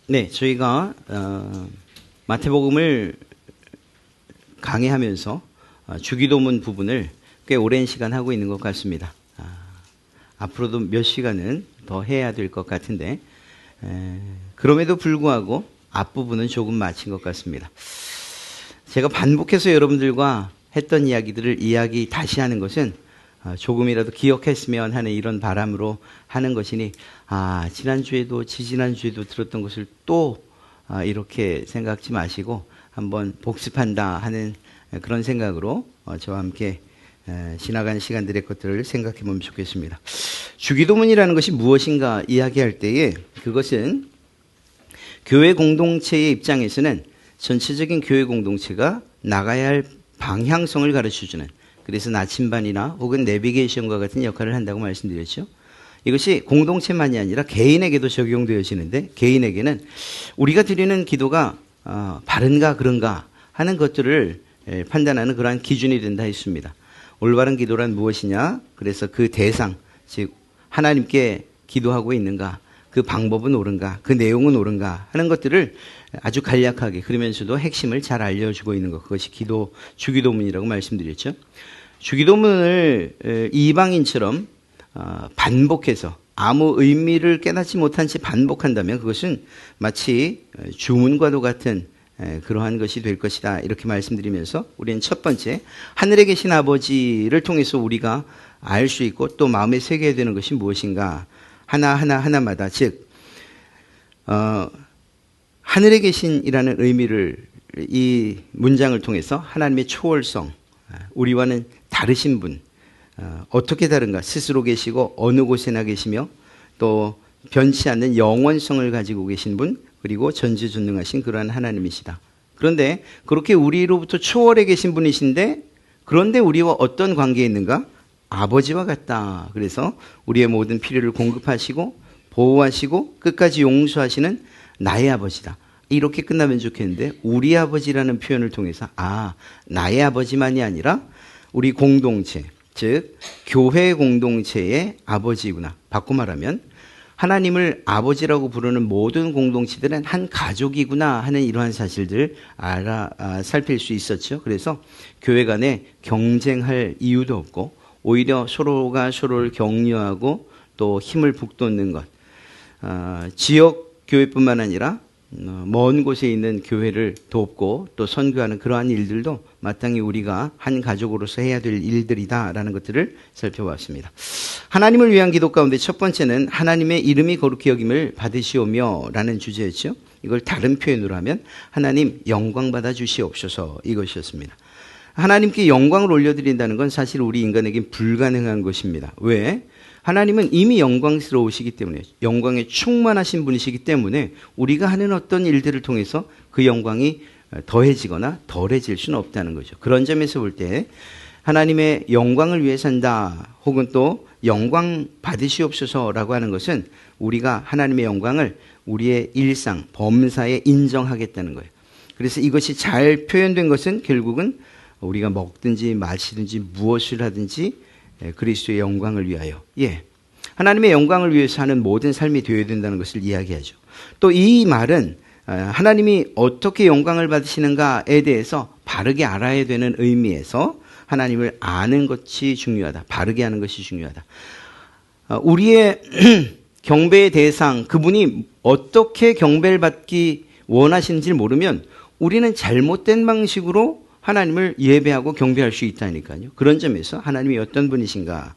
네, 저희가 마태복음을 강의하면서 주기도문 부분을 꽤 오랜 시간 하고 있는 것 같습니다. 앞으로도 몇 시간은 더 해야 될 것 같은데 그럼에도 불구하고 앞부분은 조금 마친 것 같습니다. 제가 반복해서 여러분들과 했던 이야기들을 이야기 다시 하는 것은 조금이라도 기억했으면 하는 이런 바람으로 하는 것이니 지난주에도 지지난주에도 들었던 것을 또 이렇게 생각지 마시고 한번 복습한다 하는 그런 생각으로 저와 함께 지나간 시간들의 것들을 생각해 보면 좋겠습니다. 주기도문이라는 것이 무엇인가 이야기할 때에 그것은 교회 공동체의 입장에서는 전체적인 교회 공동체가 나가야 할 방향성을 가르쳐주는, 그래서 나침반이나 혹은 내비게이션과 같은 역할을 한다고 말씀드렸죠. 이것이 공동체만이 아니라 개인에게도 적용되어지는데, 개인에게는 우리가 드리는 기도가 바른가 그런가 하는 것들을 판단하는 그러한 기준이 된다 했습니다. 올바른 기도란 무엇이냐? 그래서 그 대상, 즉 하나님께 기도하고 있는가, 그 방법은 옳은가, 그 내용은 옳은가 하는 것들을 아주 간략하게, 그러면서도 핵심을 잘 알려주고 있는 것, 그것이 주기도문이라고 말씀드렸죠. 주기도문을 이방인처럼 반복해서 아무 의미를 깨닫지 못한 채 반복한다면 그것은 마치 주문과도 같은 그러한 것이 될 것이다, 이렇게 말씀드리면서 우리는 첫 번째, 하늘에 계신 아버지를 통해서 우리가 알 수 있고 또 마음에 새겨야 되는 것이 무엇인가, 하나마다, 즉 하늘에 계신이라는 의미를 이 문장을 통해서 하나님의 초월성, 우리와는 다르신 분, 어떻게 다른가, 스스로 계시고 어느 곳에나 계시며 또 변치 않는 영원성을 가지고 계신 분, 그리고 전지전능하신 그러한 하나님이시다. 그런데 그렇게 우리로부터 초월해 계신 분이신데, 그런데 우리와 어떤 관계에 있는가? 아버지와 같다. 그래서 우리의 모든 필요를 공급하시고 보호하시고 끝까지 용서하시는 나의 아버지다. 이렇게 끝나면 좋겠는데, 우리 아버지라는 표현을 통해서 나의 아버지만이 아니라 우리 공동체, 즉 교회 공동체의 아버지구나. 바꿔 말하면 하나님을 아버지라고 부르는 모든 공동체들은 한 가족이구나 하는 이러한 사실들 살필 수 있었죠. 그래서 교회 간에 경쟁할 이유도 없고 오히려 서로가 서로를 격려하고 또 힘을 북돋는 것, 지역 교회뿐만 아니라 먼 곳에 있는 교회를 돕고 또 선교하는 그러한 일들도 마땅히 우리가 한 가족으로서 해야 될 일들이다라는 것들을 살펴봤습니다. 하나님을 위한 기도 가운데 첫 번째는 하나님의 이름이 거룩히 여김을 받으시오며 라는 주제였죠. 이걸 다른 표현으로 하면 하나님 영광 받아 주시옵소서, 이것이었습니다. 하나님께 영광을 올려드린다는 건 사실 우리 인간에겐 불가능한 것입니다. 왜? 하나님은 이미 영광스러우시기 때문에, 영광에 충만하신 분이시기 때문에 우리가 하는 어떤 일들을 통해서 그 영광이 더해지거나 덜해질 수는 없다는 거죠. 그런 점에서 볼 때 하나님의 영광을 위해 산다, 혹은 또 영광 받으시옵소서라고 하는 것은 우리가 하나님의 영광을 우리의 일상, 범사에 인정하겠다는 거예요. 그래서 이것이 잘 표현된 것은 결국은 우리가 먹든지 마시든지 무엇을 하든지 그리스도의 영광을 위하여, 하나님의 영광을 위해서 하는 모든 삶이 되어야 된다는 것을 이야기하죠. 또 이 말은 하나님이 어떻게 영광을 받으시는가에 대해서 바르게 알아야 되는 의미에서 하나님을 아는 것이 중요하다, 바르게 아는 것이 중요하다. 우리의 경배의 대상, 그분이 어떻게 경배를 받기 원하시는지를 모르면 우리는 잘못된 방식으로 하나님을 예배하고 경배할 수 있다니까요. 그런 점에서 하나님이 어떤 분이신가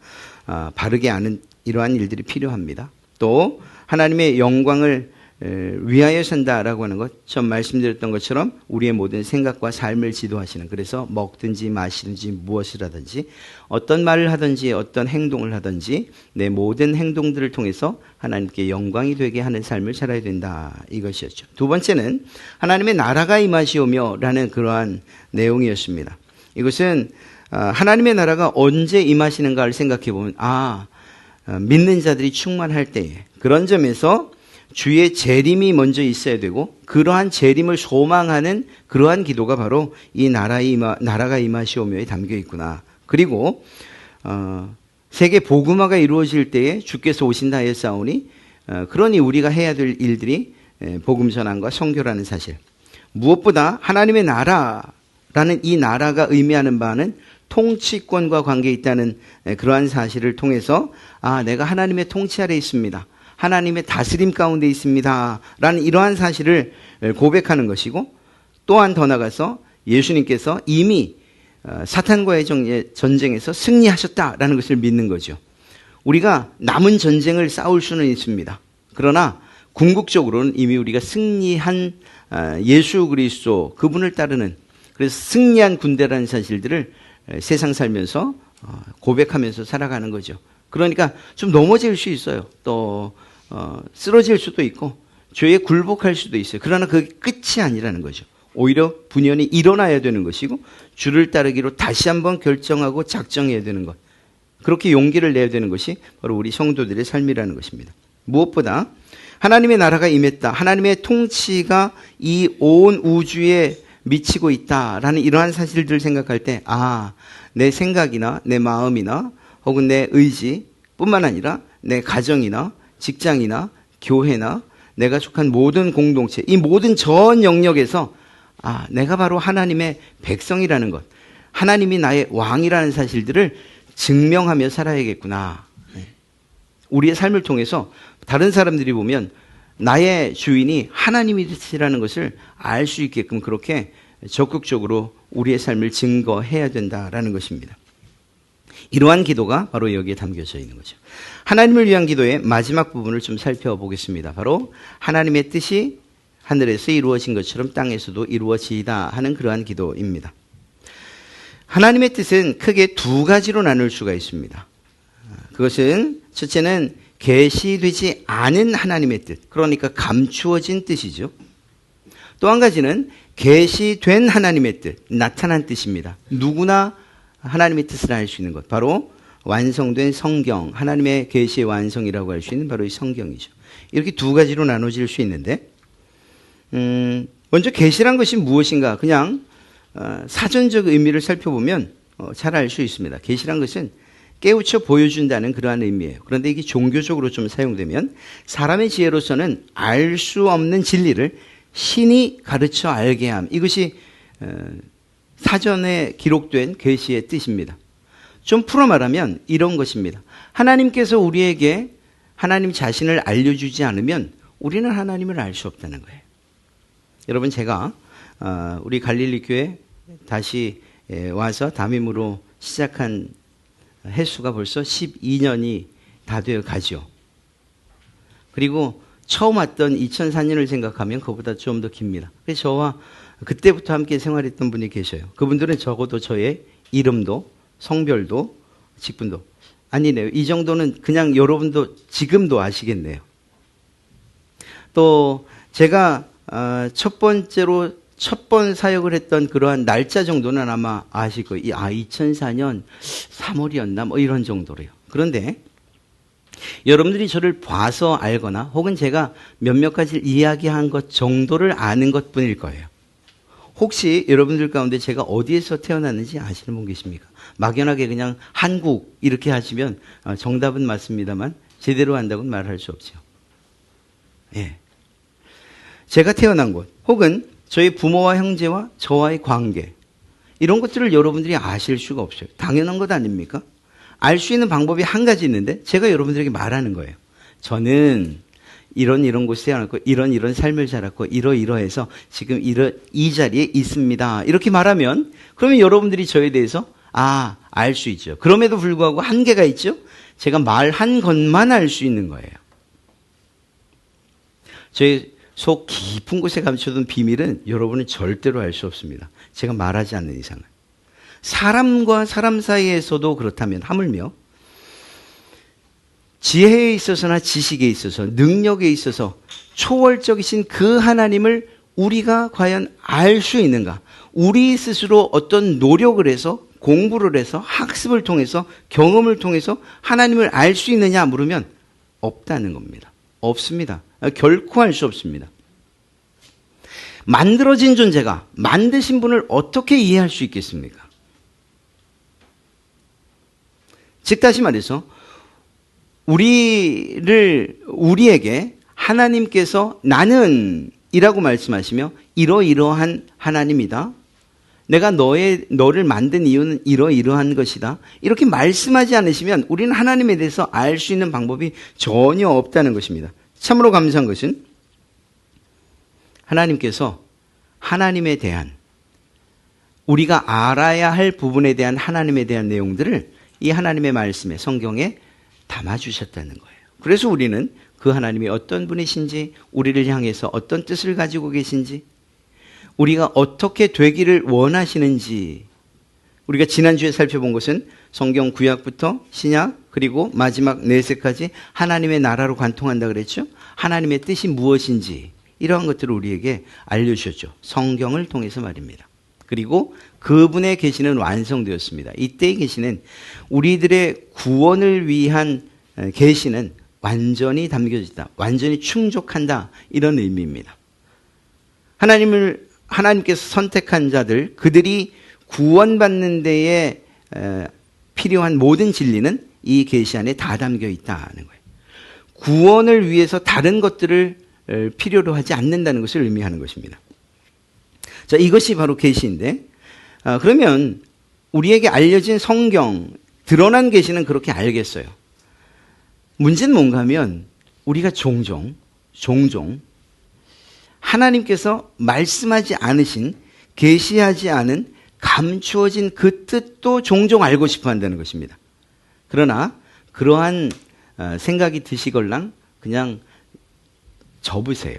바르게 아는 이러한 일들이 필요합니다. 또 하나님의 영광을 위하여 산다라고 하는 것, 전 말씀드렸던 것처럼 우리의 모든 생각과 삶을 지도하시는, 그래서 먹든지 마시든지 무엇을 하든지 어떤 말을 하든지 어떤 행동을 하든지 내 모든 행동들을 통해서 하나님께 영광이 되게 하는 삶을 살아야 된다, 이것이었죠. 두 번째는 하나님의 나라가 임하시오며 라는 그러한 내용이었습니다. 이것은 하나님의 나라가 언제 임하시는가를 생각해 보면 믿는 자들이 충만할 때에, 그런 점에서 주의 재림이 먼저 있어야 되고 그러한 재림을 소망하는 그러한 기도가 바로 이 나라가 임하시오며에 담겨 있구나. 그리고 세계 복음화가 이루어질 때에 주께서 오신다 하였사오니 그러니 우리가 해야 될 일들이 복음 전환과 선교라는 사실. 무엇보다 하나님의 나라라는 이 나라가 의미하는 바는 통치권과 관계에 있다는 그러한 사실을 통해서 내가 하나님의 통치 아래 있습니다. 하나님의 다스림 가운데 있습니다. 라는 이러한 사실을 고백하는 것이고, 또한 더 나아가서 예수님께서 이미 사탄과의 전쟁에서 승리하셨다라는 것을 믿는 거죠. 우리가 남은 전쟁을 싸울 수는 있습니다. 그러나 궁극적으로는 이미 우리가 승리한 예수 그리스도 그분을 따르는, 그래서 승리한 군대라는 사실들을 세상 살면서 고백하면서 살아가는 거죠. 그러니까 좀 넘어질 수 있어요. 또 쓰러질 수도 있고 죄에 굴복할 수도 있어요. 그러나 그게 끝이 아니라는 거죠. 오히려 분연히 일어나야 되는 것이고 주를 따르기로 다시 한번 결정하고 작정해야 되는 것, 그렇게 용기를 내야 되는 것이 바로 우리 성도들의 삶이라는 것입니다. 무엇보다 하나님의 나라가 임했다, 하나님의 통치가 이 온 우주에 미치고 있다라는 이러한 사실들을 생각할 때 내 생각이나 내 마음이나 혹은 내 의지뿐만 아니라 내 가정이나 직장이나 교회나 내가 속한 모든 공동체, 이 모든 전 영역에서 내가 바로 하나님의 백성이라는 것, 하나님이 나의 왕이라는 사실들을 증명하며 살아야겠구나. 우리의 삶을 통해서 다른 사람들이 보면 나의 주인이 하나님이시라는 것을 알 수 있게끔 그렇게 적극적으로 우리의 삶을 증거해야 된다라는 것입니다. 이러한 기도가 바로 여기에 담겨져 있는 거죠. 하나님을 위한 기도의 마지막 부분을 좀 살펴보겠습니다. 바로 하나님의 뜻이 하늘에서 이루어진 것처럼 땅에서도 이루어지이다 하는 그러한 기도입니다. 하나님의 뜻은 크게 두 가지로 나눌 수가 있습니다. 그것은 첫째는 계시되지 않은 하나님의 뜻, 그러니까 감추어진 뜻이죠. 또 한 가지는 계시된 하나님의 뜻, 나타난 뜻입니다. 누구나 하나님의 뜻을 알 수 있는 것, 바로 완성된 성경, 하나님의 계시의 완성이라고 할 수 있는 바로 이 성경이죠. 이렇게 두 가지로 나눠질 수 있는데, 먼저 계시란 것이 무엇인가, 그냥 사전적 의미를 살펴보면 잘 알 수 있습니다. 계시란 것은 깨우쳐 보여준다는 그러한 의미예요. 그런데 이게 종교적으로 좀 사용되면 사람의 지혜로서는 알 수 없는 진리를 신이 가르쳐 알게 함, 이것이 사전에 기록된 계시의 뜻입니다. 좀 풀어 말하면 이런 것입니다. 하나님께서 우리에게 하나님 자신을 알려주지 않으면 우리는 하나님을 알 수 없다는 거예요. 여러분, 제가 우리 갈릴리 교회 다시 와서 담임으로 시작한 횟수가 벌써 12년이 다 되어 가죠. 그리고 처음 왔던 2004년을 생각하면 그보다 좀 더 깁니다. 그래서 저와 그때부터 함께 생활했던 분이 계셔요. 그분들은 적어도 저의 이름도 성별도 직분도 아니네요. 이 정도는 그냥 여러분도 지금도 아시겠네요. 또 제가 첫 번 사역을 했던 그러한 날짜 정도는 아마 아실 거예요. 2004년 3월이었나 뭐 이런 정도로요. 그런데 여러분들이 저를 봐서 알거나 혹은 제가 몇몇 가지를 이야기한 것 정도를 아는 것뿐일 거예요. 혹시 여러분들 가운데 제가 어디에서 태어났는지 아시는 분 계십니까? 막연하게 그냥 한국 이렇게 하시면 정답은 맞습니다만 제대로 한다고는 말할 수 없죠. 예. 제가 태어난 곳 혹은 저희 부모와 형제와 저와의 관계, 이런 것들을 여러분들이 아실 수가 없어요. 당연한 것 아닙니까? 알 수 있는 방법이 한 가지 있는데 제가 여러분들에게 말하는 거예요. 저는 이런 곳에 태어났고 이런 삶을 살았고 이러해서 지금 이 자리에 있습니다. 이렇게 말하면 그러면 여러분들이 저에 대해서 알 수 있죠. 그럼에도 불구하고 한계가 있죠. 제가 말한 것만 알 수 있는 거예요. 저의 속 깊은 곳에 감춰둔 비밀은 여러분은 절대로 알 수 없습니다. 제가 말하지 않는 이상은. 사람과 사람 사이에서도 그렇다면 하물며 지혜에 있어서나 지식에 있어서 능력에 있어서 초월적이신 그 하나님을 우리가 과연 알 수 있는가? 우리 스스로 어떤 노력을 해서 공부를 해서 학습을 통해서 경험을 통해서 하나님을 알 수 있느냐 물으면 없다는 겁니다. 없습니다. 결코 알 수 없습니다. 만들어진 존재가 만드신 분을 어떻게 이해할 수 있겠습니까? 우리에게 하나님께서 나는 이라고 말씀하시며 이러이러한 하나님이다. 내가 너를 만든 이유는 이러이러한 것이다. 이렇게 말씀하지 않으시면 우리는 하나님에 대해서 알 수 있는 방법이 전혀 없다는 것입니다. 참으로 감사한 것은 하나님께서 하나님에 대한 우리가 알아야 할 부분에 대한 하나님에 대한 내용들을 이 하나님의 말씀에 성경에 담아주셨다는 거예요. 그래서 우리는 그 하나님이 어떤 분이신지, 우리를 향해서 어떤 뜻을 가지고 계신지, 우리가 어떻게 되기를 원하시는지, 우리가 지난주에 살펴본 것은 성경 구약부터 신약 그리고 마지막 내세까지 하나님의 나라로 관통한다 그랬죠. 하나님의 뜻이 무엇인지 이러한 것들을 우리에게 알려주셨죠. 성경을 통해서 말입니다. 그리고 그분의 계시는 완성되었습니다. 이때의 계시는 우리들의 구원을 위한 계시는 완전히 담겨지다, 완전히 충족한다, 이런 의미입니다. 하나님께서 선택한 자들, 그들이 구원받는 데에 필요한 모든 진리는 이 계시 안에 다 담겨 있다는 거예요. 구원을 위해서 다른 것들을 필요로 하지 않는다는 것을 의미하는 것입니다. 자, 이것이 바로 계시인데, 그러면 우리에게 알려진 성경, 드러난 계시는 그렇게 알겠어요. 문제는 뭔가 하면 우리가 종종 하나님께서 말씀하지 않으신, 계시하지 않은, 감추어진 그 뜻도 종종 알고 싶어 한다는 것입니다. 그러나 그러한 생각이 드시걸랑 그냥 접으세요.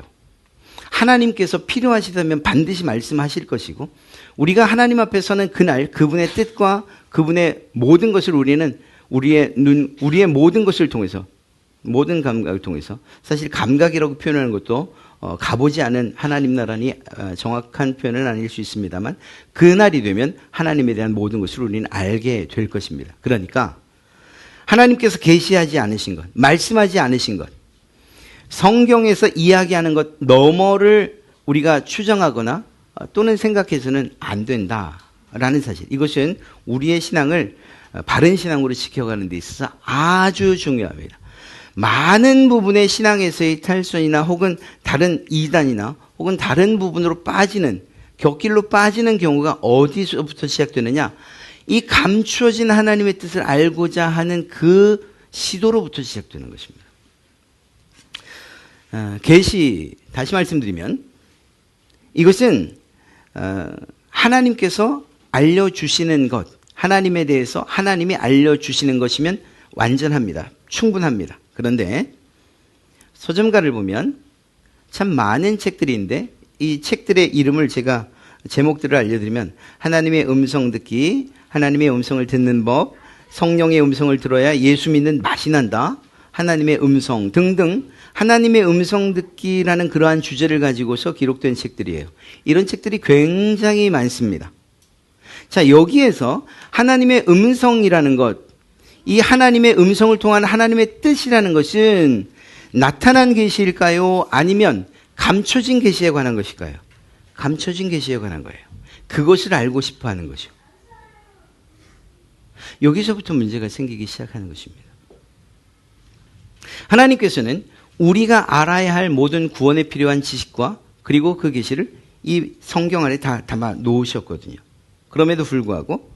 하나님께서 필요하시다면 반드시 말씀하실 것이고, 우리가 하나님 앞에 서는 그날 그분의 뜻과 그분의 모든 것을 우리는 우리의 모든 것을 통해서, 모든 감각을 통해서, 사실 감각이라고 표현하는 것도 가보지 않은 하나님 나라니 정확한 표현은 아닐 수 있습니다만, 그날이 되면 하나님에 대한 모든 것을 우리는 알게 될 것입니다. 그러니까 하나님께서 계시하지 않으신 것, 말씀하지 않으신 것, 성경에서 이야기하는 것 너머를 우리가 추정하거나 또는 생각해서는 안 된다라는 사실, 이것은 우리의 신앙을 바른 신앙으로 지켜가는 데 있어서 아주 중요합니다. 많은 부분의 신앙에서의 탈선이나 혹은 다른 이단이나 혹은 다른 부분으로 빠지는, 곁길로 빠지는 경우가 어디서부터 시작되느냐, 이 감추어진 하나님의 뜻을 알고자 하는 그 시도로부터 시작되는 것입니다. 계시, 다시 말씀드리면 이것은 하나님께서 알려주시는 것, 하나님에 대해서 하나님이 알려주시는 것이면 완전합니다. 충분합니다. 그런데 서점가를 보면 참 많은 책들이 있는데, 이 책들의 이름을 제가 제목들을 알려드리면 하나님의 음성 듣기, 하나님의 음성을 듣는 법, 성령의 음성을 들어야 예수 믿는 맛이 난다, 하나님의 음성 등등, 하나님의 음성 듣기라는 그러한 주제를 가지고서 기록된 책들이에요. 이런 책들이 굉장히 많습니다. 자, 여기에서 하나님의 음성이라는 것, 이 하나님의 음성을 통한 하나님의 뜻이라는 것은 나타난 계시일까요? 아니면 감춰진 계시에 관한 것일까요? 감춰진 계시에 관한 거예요. 그것을 알고 싶어 하는 것이요. 여기서부터 문제가 생기기 시작하는 것입니다. 하나님께서는 우리가 알아야 할 모든 구원에 필요한 지식과 그리고 그 계시를 이 성경 안에 다 담아 놓으셨거든요. 그럼에도 불구하고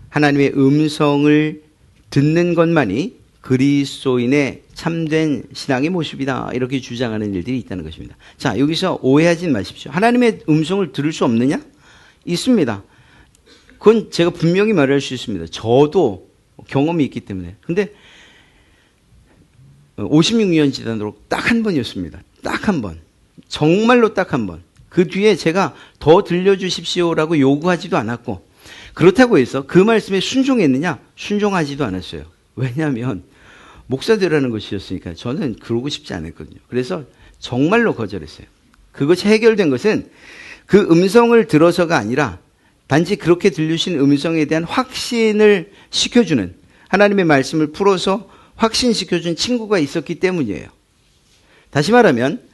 하나님의 음성을 듣는 것만이 그리스도인의 참된 신앙의 모습이다, 이렇게 주장하는 일들이 있다는 것입니다. 자, 여기서 오해하지 마십시오. 하나님의 음성을 들을 수 없느냐? 있습니다. 그건 제가 분명히 말할 수 있습니다. 저도 경험이 있기 때문에. 근데 56년 지나도록 딱 한 번이었습니다. 딱 한 번. 정말로 딱 한 번. 그 뒤에 제가 더 들려주십시오라고 요구하지도 않았고, 그렇다고 해서 그 말씀에 순종했느냐? 순종하지도 않았어요. 왜냐하면 목사되라는 것이었으니까 저는 그러고 싶지 않았거든요. 그래서 정말로 거절했어요. 그것이 해결된 것은 그 음성을 들어서가 아니라 단지 그렇게 들리신 음성에 대한 확신을 시켜주는, 하나님의 말씀을 풀어서 확신시켜준 친구가 있었기 때문이에요. 다시 말하면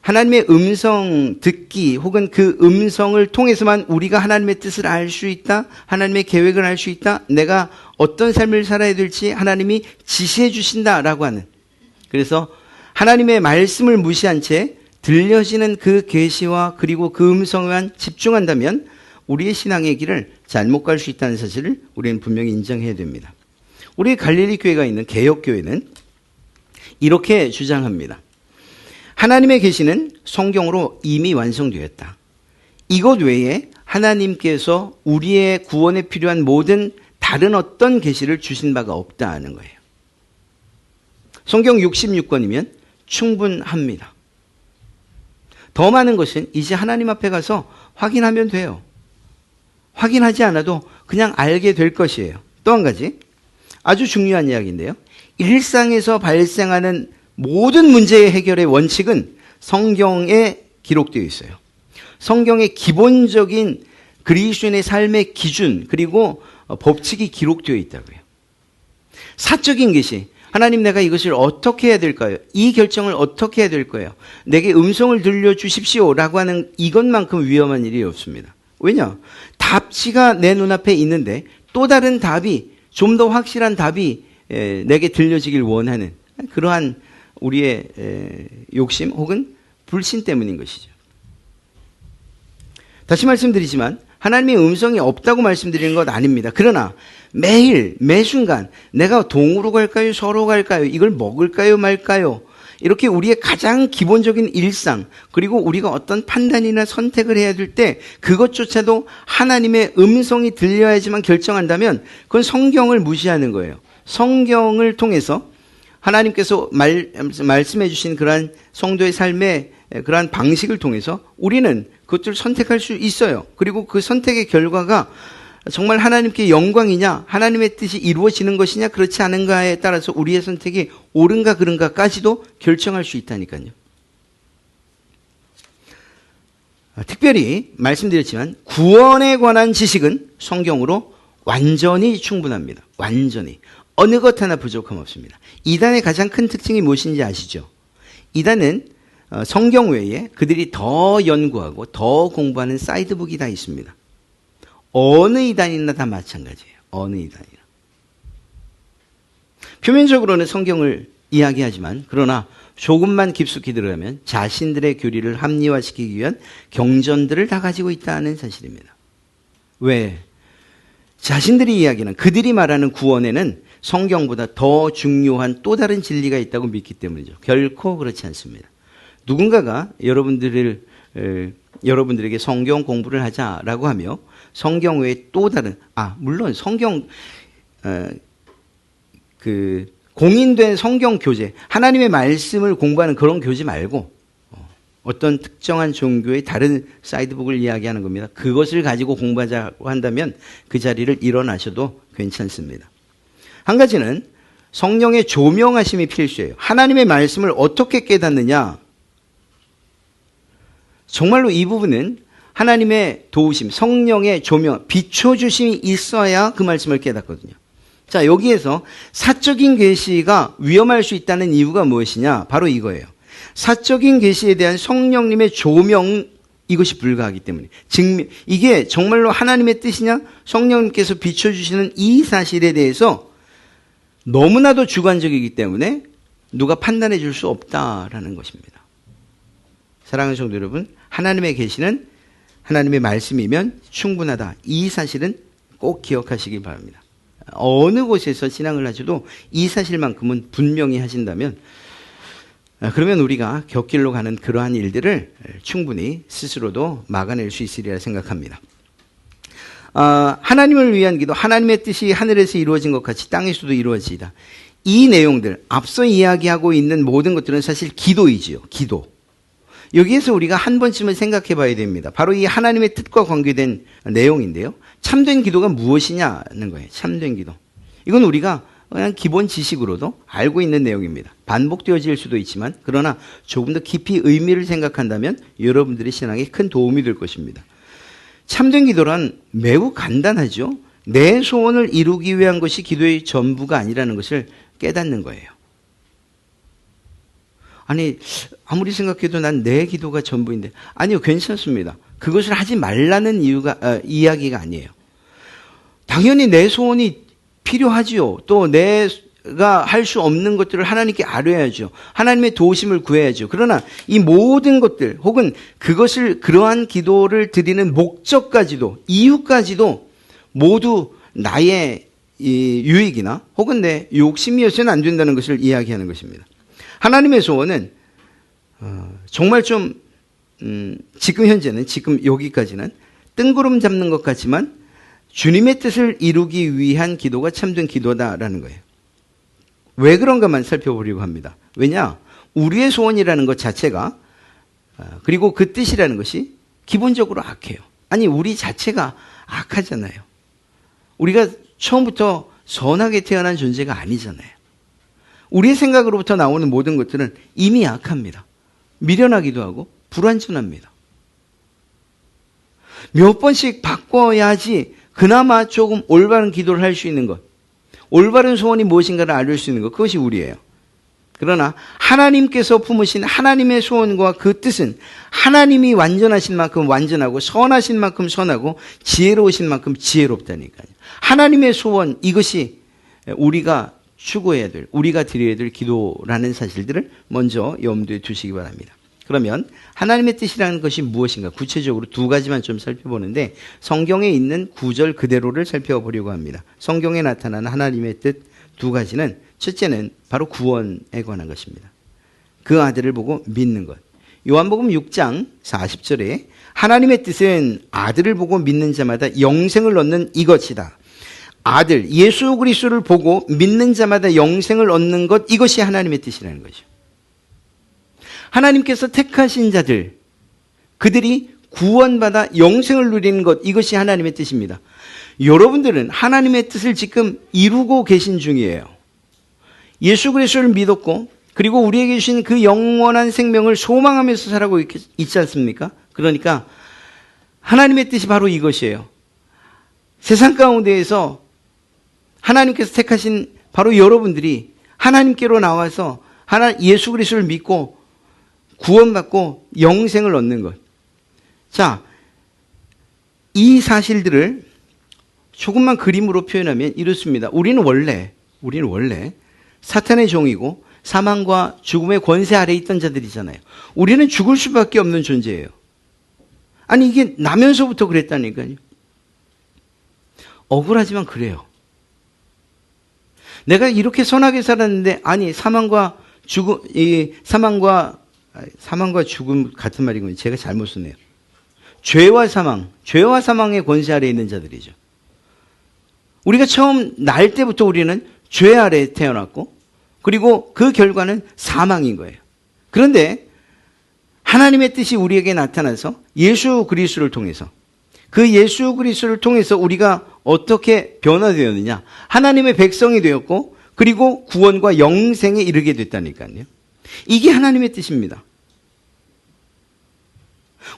하나님의 음성 듣기 혹은 그 음성을 통해서만 우리가 하나님의 뜻을 알 수 있다, 하나님의 계획을 알 수 있다, 내가 어떤 삶을 살아야 될지 하나님이 지시해 주신다라고 하는, 그래서 하나님의 말씀을 무시한 채 들려지는 그 계시와 그리고 그 음성에만 집중한다면 우리의 신앙의 길을 잘못 갈 수 있다는 사실을 우리는 분명히 인정해야 됩니다. 우리 갈릴리 교회가 있는 개역교회는 이렇게 주장합니다. 하나님의 계시는 성경으로 이미 완성되었다. 이것 외에 하나님께서 우리의 구원에 필요한 모든 다른 어떤 계시를 주신 바가 없다는 거예요. 성경 66권이면 충분합니다. 더 많은 것은 이제 하나님 앞에 가서 확인하면 돼요. 확인하지 않아도 그냥 알게 될 것이에요. 또 한 가지 아주 중요한 이야기인데요. 일상에서 발생하는 모든 문제의 해결의 원칙은 성경에 기록되어 있어요. 성경의 기본적인 그리스도인의 삶의 기준 그리고 법칙이 기록되어 있다고요. 사적인 계시, 하나님 내가 이것을 어떻게 해야 될까요? 이 결정을 어떻게 해야 될 거예요? 내게 음성을 들려주십시오라고 하는 이것만큼 위험한 일이 없습니다. 왜냐? 답지가 내 눈앞에 있는데 또 다른 답이 좀 더 확실한 답이 내게 들려지길 원하는 그러한 우리의 욕심 혹은 불신 때문인 것이죠. 다시 말씀드리지만 하나님의 음성이 없다고 말씀드리는 것 아닙니다. 그러나 매일 매순간 내가 동으로 갈까요? 서로 갈까요? 이걸 먹을까요? 말까요? 이렇게 우리의 가장 기본적인 일상 그리고 우리가 어떤 판단이나 선택을 해야 될 때 그것조차도 하나님의 음성이 들려야지만 결정한다면 그건 성경을 무시하는 거예요. 성경을 통해서 하나님께서 말씀해 주신 그러한 성도의 삶의 그러한 방식을 통해서 우리는 그것들을 선택할 수 있어요. 그리고 그 선택의 결과가 정말 하나님께 영광이냐 하나님의 뜻이 이루어지는 것이냐 그렇지 않은가에 따라서 우리의 선택이 옳은가 그른가까지도 결정할 수 있다니까요. 특별히 말씀드렸지만 구원에 관한 지식은 성경으로 완전히 충분합니다. 완전히. 어느 것 하나 부족함 없습니다. 이단의 가장 큰 특징이 무엇인지 아시죠? 이단은 성경 외에 그들이 더 연구하고 더 공부하는 사이드북이 다 있습니다. 어느 이단이나 다 마찬가지예요. 어느 이단이나. 표면적으로는 성경을 이야기하지만 그러나 조금만 깊숙이 들어가면 자신들의 교리를 합리화시키기 위한 경전들을 다 가지고 있다는 사실입니다. 왜? 자신들이 이야기하는 그들이 말하는 구원에는 성경보다 더 중요한 또 다른 진리가 있다고 믿기 때문이죠. 결코 그렇지 않습니다. 누군가가 여러분들에게 성경 공부를 하자라고 하며 성경 외에 또 다른 물론 성경 공인된 성경 교재 하나님의 말씀을 공부하는 그런 교재 말고 어떤 특정한 종교의 다른 사이드북을 이야기하는 겁니다. 그것을 가지고 공부하자고 한다면 그 자리를 일어나셔도 괜찮습니다. 한 가지는 성령의 조명하심이 필수예요. 하나님의 말씀을 어떻게 깨닫느냐? 정말로 이 부분은 하나님의 도우심, 성령의 조명, 비춰주심이 있어야 그 말씀을 깨닫거든요. 자, 여기에서 사적인 계시가 위험할 수 있다는 이유가 무엇이냐? 바로 이거예요. 사적인 계시에 대한 성령님의 조명, 이것이 불가하기 때문에. 이게 정말로 하나님의 뜻이냐? 성령님께서 비춰주시는 이 사실에 대해서 너무나도 주관적이기 때문에 누가 판단해 줄 수 없다라는 것입니다. 사랑하는 성도 여러분, 하나님의 계시는 하나님의 말씀이면 충분하다. 이 사실은 꼭 기억하시기 바랍니다. 어느 곳에서 신앙을 하셔도 이 사실만큼은 분명히 하신다면 그러면 우리가 곁길로 가는 그러한 일들을 충분히 스스로도 막아낼 수 있으리라 생각합니다. 하나님을 위한 기도, 하나님의 뜻이 하늘에서 이루어진 것 같이 땅에서도 이루어지이다. 이 내용들, 앞서 이야기하고 있는 모든 것들은 사실 기도이지요. 기도. 여기에서 우리가 한 번쯤은 생각해 봐야 됩니다. 바로 이 하나님의 뜻과 관계된 내용인데요. 참된 기도가 무엇이냐는 거예요. 참된 기도. 이건 우리가 그냥 기본 지식으로도 알고 있는 내용입니다. 반복되어질 수도 있지만 그러나 조금 더 깊이 의미를 생각한다면 여러분들의 신앙에 큰 도움이 될 것입니다. 참된 기도란 매우 간단하죠. 내 소원을 이루기 위한 것이 기도의 전부가 아니라는 것을 깨닫는 거예요. 아니, 아무리 생각해도 난 내 기도가 전부인데. 아니요, 괜찮습니다. 그것을 하지 말라는 이야기가 아니에요. 당연히 내 소원이 필요하지요. 또 내 우리가 할 수 없는 것들을 하나님께 아뢰야죠. 하나님의 도우심을 구해야죠. 그러나 이 모든 것들 혹은 그러한 기도를 드리는 목적까지도 이유까지도 모두 나의 이 유익이나 혹은 내 욕심이어서는 안 된다는 것을 이야기하는 것입니다. 하나님의 소원은 정말 좀 지금 현재는 지금 여기까지는 뜬구름 잡는 것 같지만 주님의 뜻을 이루기 위한 기도가 참된 기도다라는 거예요. 왜 그런가만 살펴보려고 합니다. 왜냐? 우리의 소원이라는 것 자체가 그리고 그 뜻이라는 것이 기본적으로 악해요. 아니 우리 자체가 악하잖아요. 우리가 처음부터 선하게 태어난 존재가 아니잖아요. 우리의 생각으로부터 나오는 모든 것들은 이미 악합니다. 미련하기도 하고 불완전합니다. 몇 번씩 바꿔야지 그나마 조금 올바른 기도를 할 수 있는 것, 올바른 소원이 무엇인가를 알릴 수 있는 것, 그것이 우리예요. 그러나 하나님께서 품으신 하나님의 소원과 그 뜻은 하나님이 완전하신 만큼 완전하고 선하신 만큼 선하고 지혜로우신 만큼 지혜롭다니까요. 하나님의 소원, 이것이 우리가 추구해야 될, 우리가 드려야 될 기도라는 사실들을 먼저 염두에 두시기 바랍니다. 그러면 하나님의 뜻이라는 것이 무엇인가 구체적으로 두 가지만 좀 살펴보는데 성경에 있는 구절 그대로를 살펴보려고 합니다. 성경에 나타나는 하나님의 뜻 두 가지는 첫째는 바로 구원에 관한 것입니다. 그 아들을 보고 믿는 것. 요한복음 6장 40절에 하나님의 뜻은 아들을 보고 믿는 자마다 영생을 얻는 이것이다. 아들 예수 그리스도를 보고 믿는 자마다 영생을 얻는 것, 이것이 하나님의 뜻이라는 거죠. 하나님께서 택하신 자들, 그들이 구원받아 영생을 누리는 것, 이것이 하나님의 뜻입니다. 여러분들은 하나님의 뜻을 지금 이루고 계신 중이에요. 예수 그리스도를 믿었고 그리고 우리에게 주신 그 영원한 생명을 소망하면서 살아가고 있지 않습니까? 그러니까 하나님의 뜻이 바로 이것이에요. 세상 가운데에서 하나님께서 택하신 바로 여러분들이 하나님께로 나와서 예수 그리스도를 믿고 구원받고 영생을 얻는 것. 자, 이 사실들을 조금만 그림으로 표현하면 이렇습니다. 우리는 원래 사탄의 종이고 사망과 죽음의 권세 아래에 있던 자들이잖아요. 우리는 죽을 수밖에 없는 존재예요. 아니 이게 나면서부터 그랬다니까요. 억울하지만 그래요. 내가 이렇게 선하게 살았는데 아니 사망과 죽음 같은 말이군요. 제가 잘못 썼네요. 죄와 사망의 권세 아래에 있는 자들이죠. 우리가 처음 날 때부터 우리는 죄 아래에 태어났고 그리고 그 결과는 사망인 거예요. 그런데 하나님의 뜻이 우리에게 나타나서 예수 그리스도를 통해서 그 예수 그리스도를 통해서 우리가 어떻게 변화되었느냐. 하나님의 백성이 되었고 그리고 구원과 영생에 이르게 됐다니까요. 이게 하나님의 뜻입니다.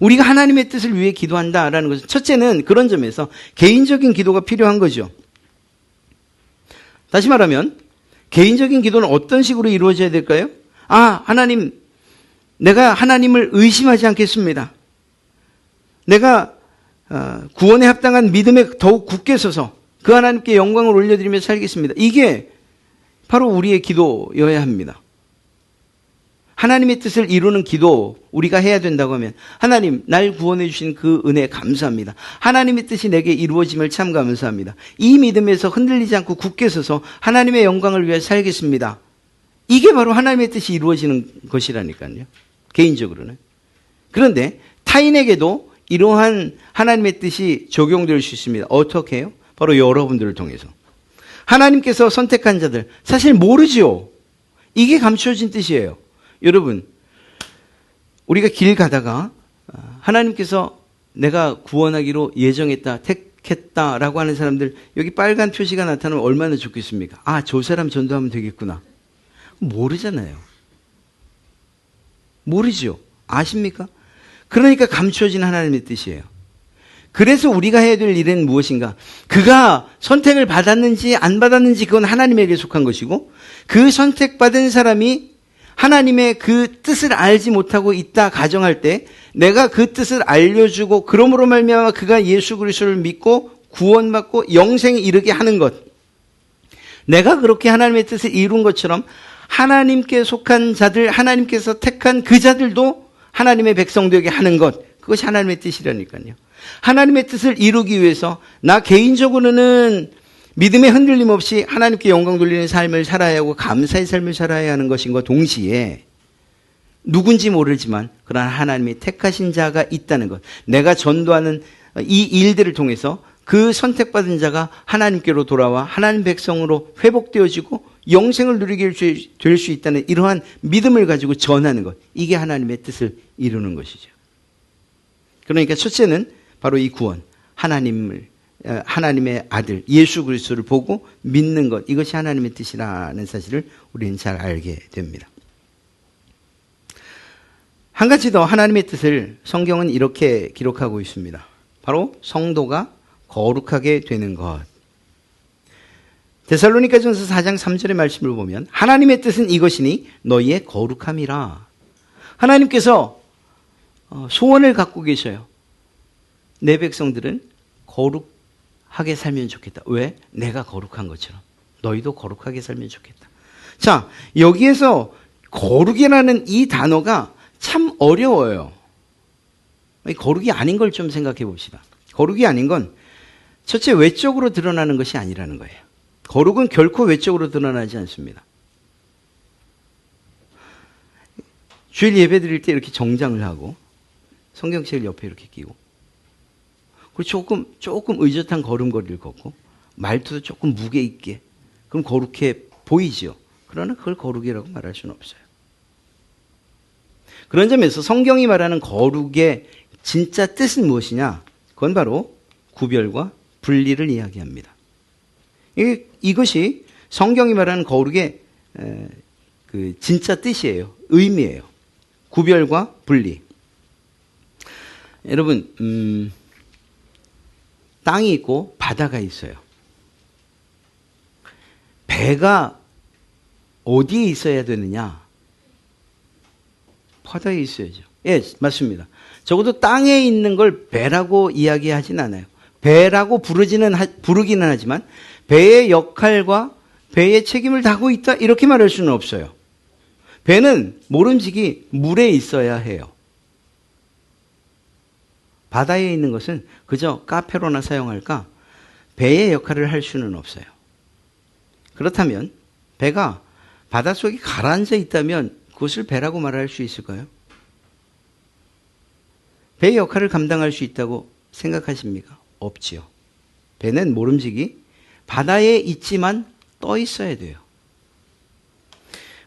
우리가 하나님의 뜻을 위해 기도한다라는 것은 첫째는 그런 점에서 개인적인 기도가 필요한 거죠. 다시 말하면 개인적인 기도는 어떤 식으로 이루어져야 될까요? 하나님, 내가 하나님을 의심하지 않겠습니다. 내가 구원에 합당한 믿음에 더욱 굳게 서서 그 하나님께 영광을 올려드리며 살겠습니다. 이게 바로 우리의 기도여야 합니다. 하나님의 뜻을 이루는 기도 우리가 해야 된다고 하면 하나님 날 구원해 주신 그 은혜 감사합니다. 하나님의 뜻이 내게 이루어짐을 참 감사합니다. 이 믿음에서 흔들리지 않고 굳게 서서 하나님의 영광을 위해 살겠습니다. 이게 바로 하나님의 뜻이 이루어지는 것이라니까요. 개인적으로는. 그런데 타인에게도 이러한 하나님의 뜻이 적용될 수 있습니다. 어떻게 해요? 바로 여러분들을 통해서. 하나님께서 선택한 자들 사실 모르지요. 이게 감춰진 뜻이에요. 여러분, 우리가 길 가다가 하나님께서 내가 구원하기로 예정했다, 택했다라고 하는 사람들 여기 빨간 표시가 나타나면 얼마나 좋겠습니까? 저 사람 전도하면 되겠구나. 모르잖아요. 모르죠. 아십니까? 그러니까 감춰진 하나님의 뜻이에요. 그래서 우리가 해야 될 일은 무엇인가? 그가 선택을 받았는지 안 받았는지 그건 하나님에게 속한 것이고 그 선택받은 사람이 하나님의 그 뜻을 알지 못하고 있다 가정할 때 내가 그 뜻을 알려주고 그러므로 말미암아 그가 예수 그리스도를 믿고 구원받고 영생에 이르게 하는 것. 내가 그렇게 하나님의 뜻을 이룬 것처럼 하나님께 속한 자들, 하나님께서 택한 그 자들도 하나님의 백성 되게 하는 것, 그것이 하나님의 뜻이라니까요. 하나님의 뜻을 이루기 위해서 나 개인적으로는 믿음의 흔들림 없이 하나님께 영광 돌리는 삶을 살아야 하고 감사의 삶을 살아야 하는 것인과 동시에 누군지 모르지만 그러나 하나님이 택하신 자가 있다는 것, 내가 전도하는 이 일들을 통해서 그 선택받은 자가 하나님께로 돌아와 하나님 백성으로 회복되어지고 영생을 누리게 될 수 있다는 이러한 믿음을 가지고 전하는 것, 이게 하나님의 뜻을 이루는 것이죠. 그러니까 첫째는 바로 이 구원, 하나님의 아들 예수 그리스도를 보고 믿는 것, 이것이 하나님의 뜻이라는 사실을 우리는 잘 알게 됩니다. 한 가지 더 하나님의 뜻을 성경은 이렇게 기록하고 있습니다. 바로 성도가 거룩하게 되는 것. 데살로니가전서 4장 3절의 말씀을 보면 하나님의 뜻은 이것이니 너희의 거룩함이라. 하나님께서 소원을 갖고 계셔요. 내 백성들은 거룩하게 살면 좋겠다. 왜? 내가 거룩한 것처럼 너희도 거룩하게 살면 좋겠다. 자, 여기에서 거룩이라는 이 단어가 참 어려워요. 거룩이 아닌 걸 좀 생각해 봅시다. 거룩이 아닌 건 첫째 외적으로 드러나는 것이 아니라는 거예요. 거룩은 결코 외적으로 드러나지 않습니다. 주일 예배 드릴 때 이렇게 정장을 하고 성경책을 옆에 이렇게 끼고 그리고 조금 의젓한 걸음걸이를 걷고 말투도 조금 무게 있게, 그럼 거룩해 보이죠. 그러나 그걸 거룩이라고 말할 수는 없어요. 그런 점에서 성경이 말하는 거룩의 진짜 뜻은 무엇이냐? 그건 바로 구별과 분리를 이야기합니다. 이것이 성경이 말하는 거룩의 그 진짜 뜻이에요. 의미예요. 구별과 분리. 여러분, 땅이 있고 바다가 있어요. 배가 어디에 있어야 되느냐? 바다에 있어야죠. 예, 맞습니다. 적어도 땅에 있는 걸 배라고 이야기하진 않아요. 배라고 부르기는 하지만 배의 역할과 배의 책임을 다하고 있다 이렇게 말할 수는 없어요. 배는 모름지기 물에 있어야 해요. 바다에 있는 것은 그저 카페로나 사용할까 배의 역할을 할 수는 없어요. 그렇다면 배가 바닷속에 가라앉아 있다면 그것을 배라고 말할 수 있을까요? 배의 역할을 감당할 수 있다고 생각하십니까? 없지요. 배는 모름지기 바다에 있지만 떠 있어야 돼요.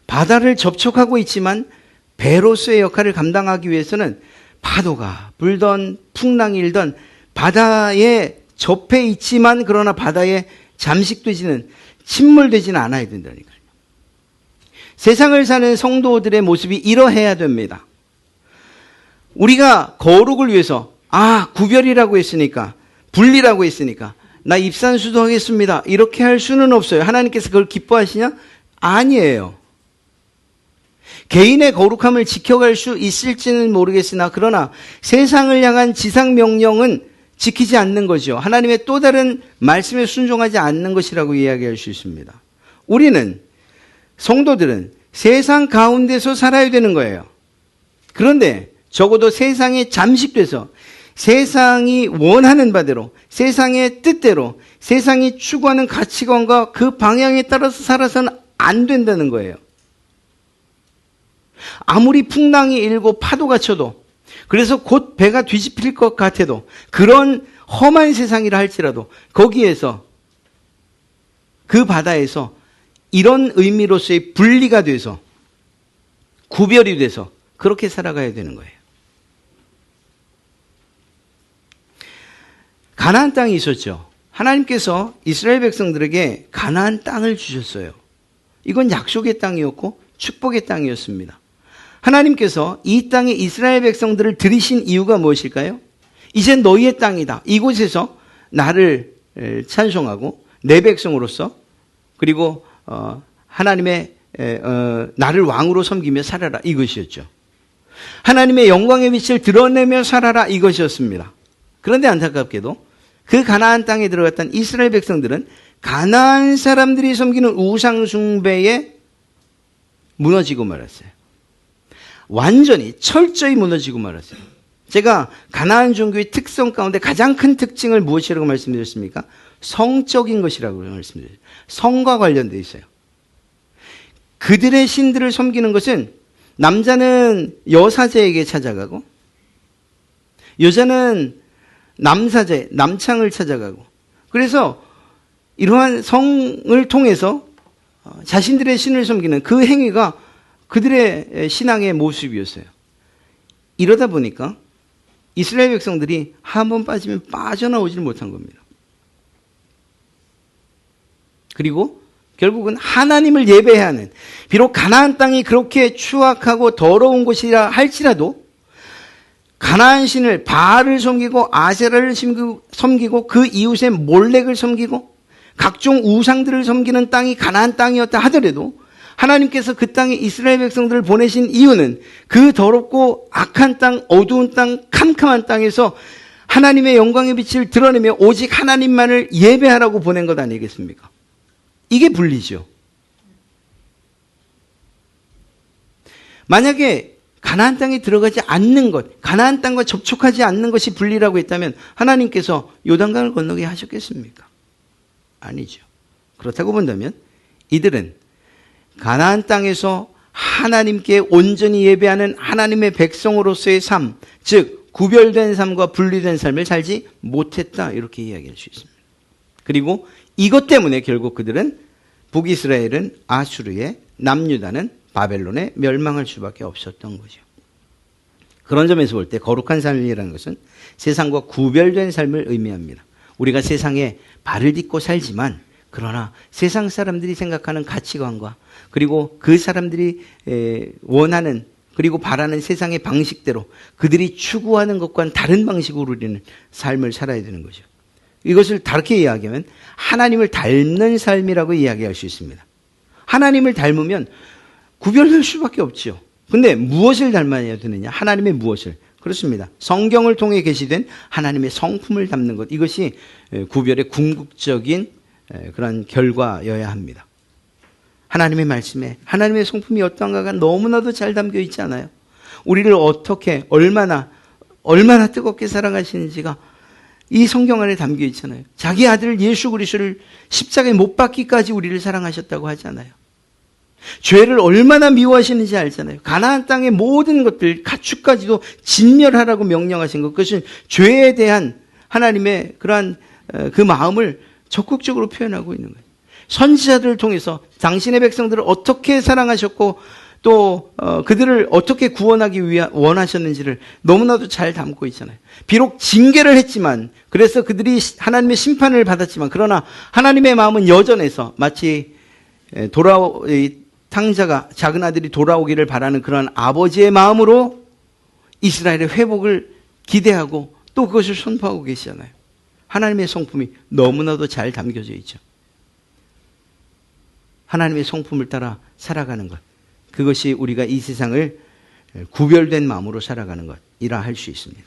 바다를 접촉하고 있지만 배로서의 역할을 감당하기 위해서는 파도가 불던 풍랑이 일던 바다에 접해 있지만 그러나 바다에 잠식되지는 침몰되지는 않아야 된다니까요. 세상을 사는 성도들의 모습이 이러해야 됩니다. 우리가 거룩을 위해서 구별이라고 했으니까 분리라고 했으니까 나 입산수도 하겠습니다 이렇게 할 수는 없어요. 하나님께서 그걸 기뻐하시냐? 아니에요. 개인의 거룩함을 지켜갈 수 있을지는 모르겠으나 그러나 세상을 향한 지상명령은 지키지 않는 거죠. 하나님의 또 다른 말씀에 순종하지 않는 것이라고 이야기할 수 있습니다. 우리는 성도들은 세상 가운데서 살아야 되는 거예요. 그런데 적어도 세상에 잠식돼서 세상이 원하는 바대로, 세상의 뜻대로, 세상이 추구하는 가치관과 그 방향에 따라서 살아서는 안 된다는 거예요. 아무리 풍랑이 일고 파도가 쳐도, 그래서 곧 배가 뒤집힐 것 같아도, 그런 험한 세상이라 할지라도 거기에서, 그 바다에서 이런 의미로서의 분리가 돼서 구별이 돼서 그렇게 살아가야 되는 거예요. 가나안 땅이 있었죠. 하나님께서 이스라엘 백성들에게 가나안 땅을 주셨어요. 이건 약속의 땅이었고 축복의 땅이었습니다. 하나님께서 이 땅에 이스라엘 백성들을 들이신 이유가 무엇일까요? 이제 너희의 땅이다. 이곳에서 나를 찬송하고 내 백성으로서 그리고 하나님의 나를 왕으로 섬기며 살아라 이것이었죠. 하나님의 영광의 빛을 드러내며 살아라 이것이었습니다. 그런데 안타깝게도 그 가나안 땅에 들어갔던 이스라엘 백성들은 가나안 사람들이 섬기는 우상 숭배에 무너지고 말았어요. 완전히 철저히 무너지고 말았어요. 제가 가나안 종교의 특성 가운데 가장 큰 특징을 무엇이라고 말씀드렸습니까? 성적인 것이라고 말씀드렸어요. 성과 관련되어 있어요. 그들의 신들을 섬기는 것은 남자는 여사제에게 찾아가고 여자는 남사제, 남창을 찾아가고 그래서 이러한 성을 통해서 자신들의 신을 섬기는 그 행위가 그들의 신앙의 모습이었어요. 이러다 보니까 이스라엘 백성들이 한 번 빠지면 빠져나오질 못한 겁니다. 그리고 결국은 하나님을 예배해야 하는, 비록 가나안 땅이 그렇게 추악하고 더러운 곳이라 할지라도 가나안 신을 바알을 섬기고 아세라를 섬기고 그 이웃의 몰렉을 섬기고 각종 우상들을 섬기는 땅이 가나안 땅이었다 하더라도 하나님께서 그 땅에 이스라엘 백성들을 보내신 이유는 그 더럽고 악한 땅, 어두운 땅, 캄캄한 땅에서 하나님의 영광의 빛을 드러내며 오직 하나님만을 예배하라고 보낸 것 아니겠습니까? 이게 분리죠. 만약에 가나안 땅에 들어가지 않는 것, 가나안 땅과 접촉하지 않는 것이 분리라고 했다면 하나님께서 요단강을 건너게 하셨겠습니까? 아니죠. 그렇다고 본다면 이들은 가나안 땅에서 하나님께 온전히 예배하는 하나님의 백성으로서의 삶, 즉 구별된 삶과 분리된 삶을 살지 못했다, 이렇게 이야기할 수 있습니다. 그리고 이것 때문에 결국 그들은 북이스라엘은 아수르에, 남유다는 바벨론에 멸망할 수밖에 없었던 거죠. 그런 점에서 볼 때 거룩한 삶이라는 것은 세상과 구별된 삶을 의미합니다. 우리가 세상에 발을 딛고 살지만 그러나 세상 사람들이 생각하는 가치관과 그리고 그 사람들이 원하는 그리고 바라는 세상의 방식대로 그들이 추구하는 것과는 다른 방식으로 우리는 삶을 살아야 되는 거죠. 이것을 다르게 이야기하면 하나님을 닮는 삶이라고 이야기할 수 있습니다. 하나님을 닮으면 구별될 수밖에 없죠. 근데 무엇을 닮아야 되느냐? 하나님의 무엇을? 그렇습니다. 성경을 통해 계시된 하나님의 성품을 담는 것, 이것이 구별의 궁극적인 그런 결과여야 합니다. 하나님의 말씀에 하나님의 성품이 어떠한가가 너무나도 잘 담겨 있지 않아요? 우리를 어떻게 얼마나 뜨겁게 사랑하시는지가 이 성경 안에 담겨 있잖아요. 자기 아들 예수 그리스도를 십자가에 못 박기까지 우리를 사랑하셨다고 하잖아요. 죄를 얼마나 미워하시는지 알잖아요. 가나안 땅의 모든 것들 가축까지도 진멸하라고 명령하신 것, 그것은 죄에 대한 하나님의 그러한 그 마음을 적극적으로 표현하고 있는 거예요. 선지자들을 통해서 당신의 백성들을 어떻게 사랑하셨고 또 그들을 어떻게 구원하기 위해 원하셨는지를 너무나도 잘 담고 있잖아요. 비록 징계를 했지만, 그래서 그들이 하나님의 심판을 받았지만, 그러나 하나님의 마음은 여전해서 마치 탕자가 작은 아들이 돌아오기를 바라는 그런 아버지의 마음으로 이스라엘의 회복을 기대하고 또 그것을 선포하고 계시잖아요. 하나님의 성품이 너무나도 잘 담겨져 있죠. 하나님의 성품을 따라 살아가는 것, 그것이 우리가 이 세상을 구별된 마음으로 살아가는 것이라 할 수 있습니다.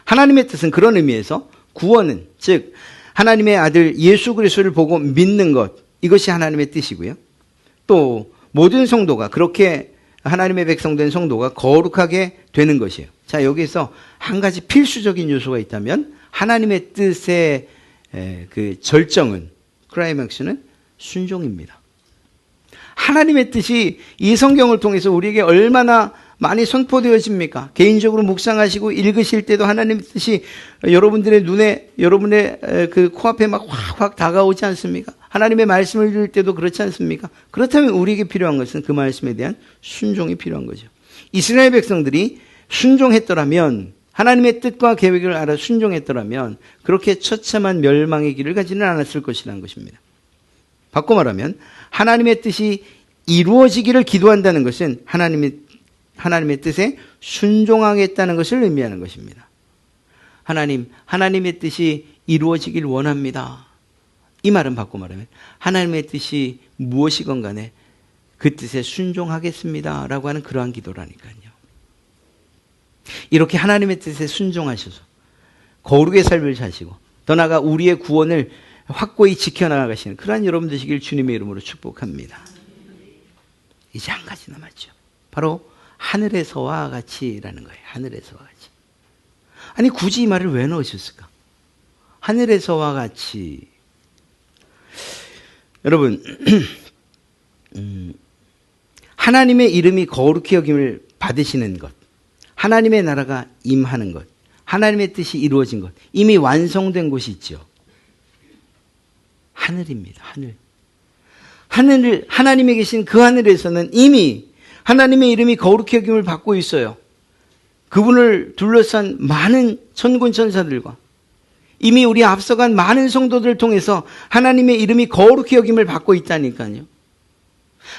하나님의 뜻은 그런 의미에서 구원은, 즉 하나님의 아들 예수 그리스도를 보고 믿는 것, 이것이 하나님의 뜻이고요. 또 모든 성도가, 그렇게 하나님의 백성된 성도가 거룩하게 되는 것이에요. 자, 여기서 한 가지 필수적인 요소가 있다면 하나님의 뜻의 그 절정은, 클라이맥스는 순종입니다. 하나님의 뜻이 이 성경을 통해서 우리에게 얼마나 많이 선포되어집니까? 개인적으로 묵상하시고 읽으실 때도 하나님의 뜻이 여러분들의 눈에, 여러분의 그 코앞에 막 확 다가오지 않습니까? 하나님의 말씀을 들을 때도 그렇지 않습니까? 그렇다면 우리에게 필요한 것은 그 말씀에 대한 순종이 필요한 거죠. 이스라엘 백성들이 순종했더라면, 하나님의 뜻과 계획을 알아 순종했더라면 그렇게 처참한 멸망의 길을 가지는 않았을 것이라는 것입니다. 바꿔 말하면 하나님의 뜻이 이루어지기를 기도한다는 것은 하나님의 뜻에 순종하겠다는 것을 의미하는 것입니다. 하나님의 뜻이 이루어지길 원합니다. 이 말은 바꿔 말하면 하나님의 뜻이 무엇이건 간에 그 뜻에 순종하겠습니다 라고 하는 그러한 기도라니까요. 이렇게 하나님의 뜻에 순종하셔서 거룩의 삶을 사시고 더 나아가 우리의 구원을 확고히 지켜나가시는 그러한 여러분 되시길 주님의 이름으로 축복합니다. 이제 한 가지 남았죠. 바로 하늘에서와 같이라는 거예요. 하늘에서와 같이. 아니 굳이 이 말을 왜 넣으셨을까? 하늘에서와 같이. 여러분 하나님의 이름이 거룩히 여김을 받으시는 것, 하나님의 나라가 임하는 것, 하나님의 뜻이 이루어진 것, 이미 완성된 곳이 있죠. 하늘입니다. 하늘. 하나님이 계신 그 하늘에서는 이미 하나님의 이름이 거룩히 여김을 받고 있어요. 그분을 둘러싼 많은 천군 천사들과 이미 우리 앞서간 많은 성도들을 통해서 하나님의 이름이 거룩히 여김을 받고 있다니까요.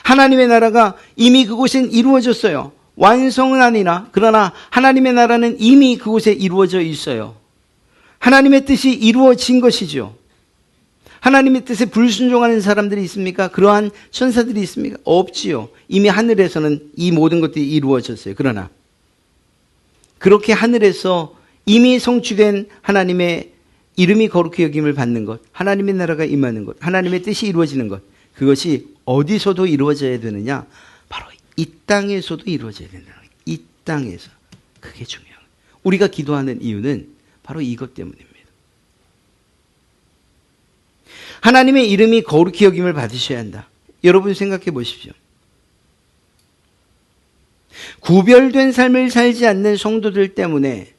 하나님의 나라가 이미 그곳엔 이루어졌어요. 완성은 아니나 그러나 하나님의 나라는 이미 그곳에 이루어져 있어요. 하나님의 뜻이 이루어진 것이죠. 하나님의 뜻에 불순종하는 사람들이 있습니까? 그러한 천사들이 있습니까? 없지요. 이미 하늘에서는 이 모든 것들이 이루어졌어요. 그러나 그렇게 하늘에서 이미 성취된 하나님의 이름이 거룩히 여김을 받는 것, 하나님의 나라가 임하는 것, 하나님의 뜻이 이루어지는 것, 그것이 어디서도 이루어져야 되느냐? 바로 이 땅에서도 이루어져야 된다. 이 땅에서. 그게 중요해요. 우리가 기도하는 이유는 바로 이것 때문입니다. 하나님의 이름이 거룩히 여김을 받으셔야 한다. 여러분 생각해 보십시오. 구별된 삶을 살지 않는 성도들 때문에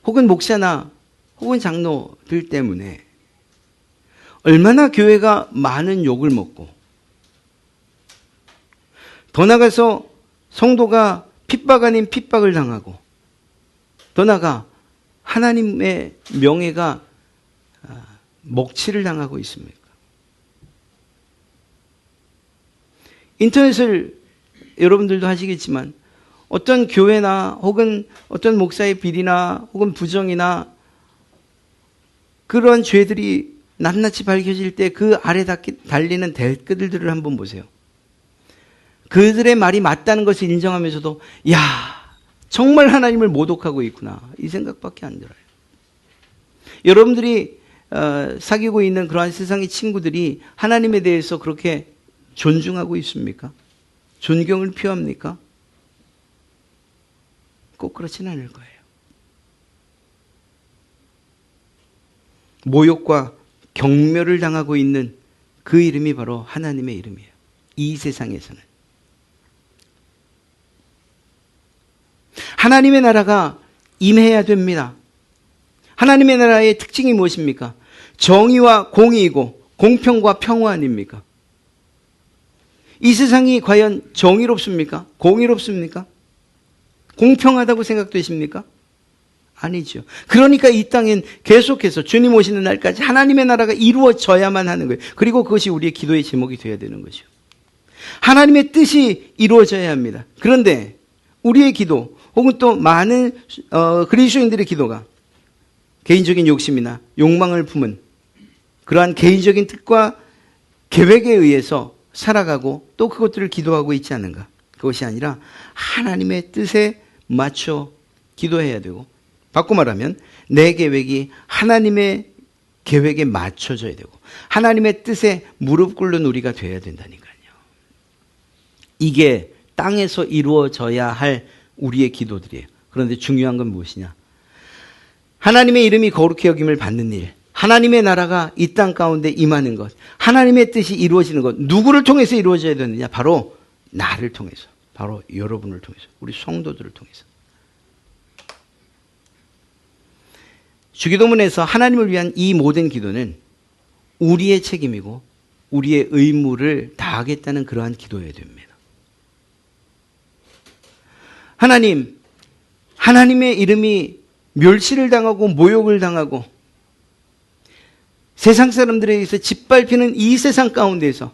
혹은 목사나 혹은 장로들 때문에 얼마나 교회가 많은 욕을 먹고 더 나아가서 성도가 핍박 아닌 핍박을 당하고 더 나아가 하나님의 명예가 먹칠을 당하고 있습니까? 인터넷을 여러분들도 하시겠지만 어떤 교회나 혹은 어떤 목사의 비리나 혹은 부정이나 그런 죄들이 낱낱이 밝혀질 때 그 아래 달리는 댓글들을 한번 보세요. 그들의 말이 맞다는 것을 인정하면서도 야, 정말 하나님을 모독하고 있구나. 이 생각밖에 안 들어요. 여러분들이 사귀고 있는 그러한 세상의 친구들이 하나님에 대해서 그렇게 존중하고 있습니까? 존경을 표합니까? 꼭 그렇진 않을 거예요. 모욕과 경멸을 당하고 있는 그 이름이 바로 하나님의 이름이에요. 이 세상에서는. 하나님의 나라가 임해야 됩니다. 하나님의 나라의 특징이 무엇입니까? 정의와 공의이고 공평과 평화 아닙니까? 이 세상이 과연 정의롭습니까? 공의롭습니까? 공평하다고 생각되십니까? 아니죠. 그러니까 이 땅엔 계속해서 주님 오시는 날까지 하나님의 나라가 이루어져야만 하는 거예요. 그리고 그것이 우리의 기도의 제목이 되어야 되는 거죠. 하나님의 뜻이 이루어져야 합니다. 그런데 우리의 기도 혹은 또 많은 그리스도인들의 기도가 개인적인 욕심이나 욕망을 품은 그러한 개인적인 뜻과 계획에 의해서 살아가고 또 그것들을 기도하고 있지 않은가? 그것이 아니라 하나님의 뜻에 맞춰 기도해야 되고, 바꿔 말하면 내 계획이 하나님의 계획에 맞춰져야 되고 하나님의 뜻에 무릎 꿇는 우리가 되어야 된다니까요. 이게 땅에서 이루어져야 할 우리의 기도들이에요. 그런데 중요한 건 무엇이냐? 하나님의 이름이 거룩히 여김을 받는 일, 하나님의 나라가 이 땅 가운데 임하는 것, 하나님의 뜻이 이루어지는 것, 누구를 통해서 이루어져야 되느냐? 바로 나를 통해서, 바로 여러분을 통해서, 우리 성도들을 통해서. 주기도문에서 하나님을 위한 이 모든 기도는 우리의 책임이고 우리의 의무를 다하겠다는 그러한 기도여야 됩니다. 하나님, 하나님의 이름이 멸시를 당하고 모욕을 당하고 세상 사람들에 의해서 짓밟히는 이 세상 가운데서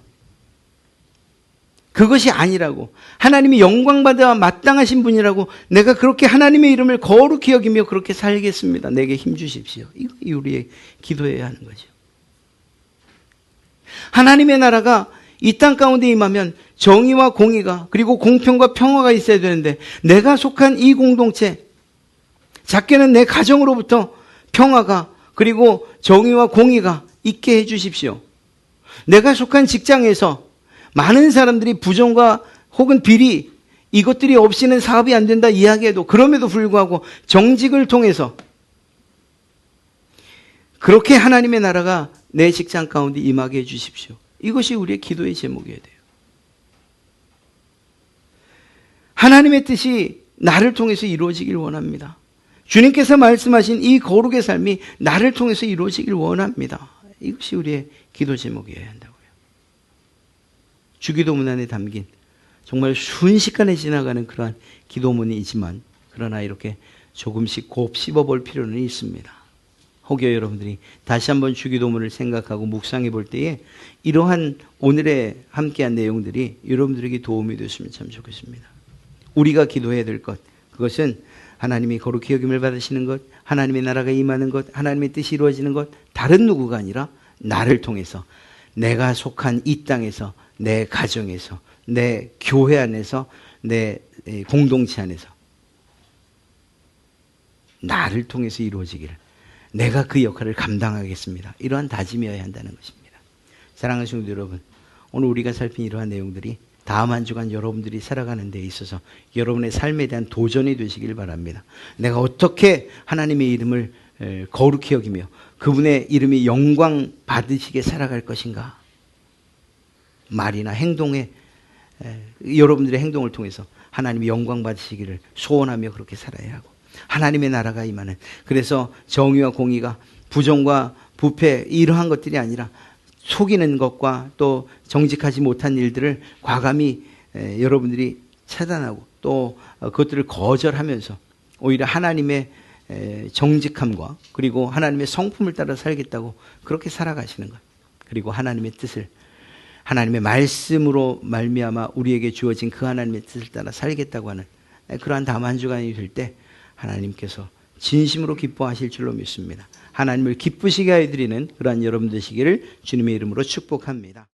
그것이 아니라고, 하나님이 영광받아 마땅하신 분이라고, 내가 그렇게 하나님의 이름을 거룩히 여기며 그렇게 살겠습니다. 내게 힘 주십시오. 이거 우리의 기도해야 하는 거죠. 하나님의 나라가 이 땅 가운데 임하면 정의와 공의가 그리고 공평과 평화가 있어야 되는데, 내가 속한 이 공동체, 작게는 내 가정으로부터 평화가, 그리고 정의와 공의가 있게 해주십시오. 내가 속한 직장에서 많은 사람들이 부정과 혹은 비리, 이것들이 없이는 사업이 안 된다 이야기해도 그럼에도 불구하고 정직을 통해서 그렇게 하나님의 나라가 내 직장 가운데 임하게 해주십시오. 이것이 우리의 기도의 제목이어야 돼요. 하나님의 뜻이 나를 통해서 이루어지길 원합니다. 주님께서 말씀하신 이 거룩의 삶이 나를 통해서 이루어지길 원합니다. 이것이 우리의 기도 제목이어야 한다고요. 주기도문 안에 담긴 정말 순식간에 지나가는 그러한 기도문이지만 그러나 이렇게 조금씩 곱 씹어볼 필요는 있습니다. 혹여 여러분들이 다시 한번 주기도문을 생각하고 묵상해 볼 때에 이러한 오늘의 함께한 내용들이 여러분들에게 도움이 됐으면 참 좋겠습니다. 우리가 기도해야 될 것, 그것은 하나님이 거룩히 여김을 받으시는 것, 하나님의 나라가 임하는 것, 하나님의 뜻이 이루어지는 것, 다른 누구가 아니라 나를 통해서 내가 속한 이 땅에서, 내 가정에서, 내 교회 안에서, 내 공동체 안에서 나를 통해서 이루어지기를 내가 그 역할을 감당하겠습니다. 이러한 다짐이어야 한다는 것입니다. 사랑하는 성도 여러분, 오늘 우리가 살핀 이러한 내용들이 다음 한 주간 여러분들이 살아가는 데 있어서 여러분의 삶에 대한 도전이 되시길 바랍니다. 내가 어떻게 하나님의 이름을 거룩히 여기며 그분의 이름이 영광 받으시게 살아갈 것인가? 말이나 행동에 여러분들의 행동을 통해서 하나님이 영광 받으시기를 소원하며 그렇게 살아야 하고 하나님의 나라가 임하는, 그래서 정의와 공의가 부정과 부패 이러한 것들이 아니라 속이는 것과 또 정직하지 못한 일들을 과감히 여러분들이 차단하고 또 그것들을 거절하면서 오히려 하나님의 정직함과 그리고 하나님의 성품을 따라 살겠다고 그렇게 살아가시는 것, 그리고 하나님의 뜻을 하나님의 말씀으로 말미암아 우리에게 주어진 그 하나님의 뜻을 따라 살겠다고 하는 그러한 다음 한 주간이 될 때 하나님께서 진심으로 기뻐하실 줄로 믿습니다. 하나님을 기쁘시게 하여 드리는 그러한 여러분 되시기를 주님의 이름으로 축복합니다.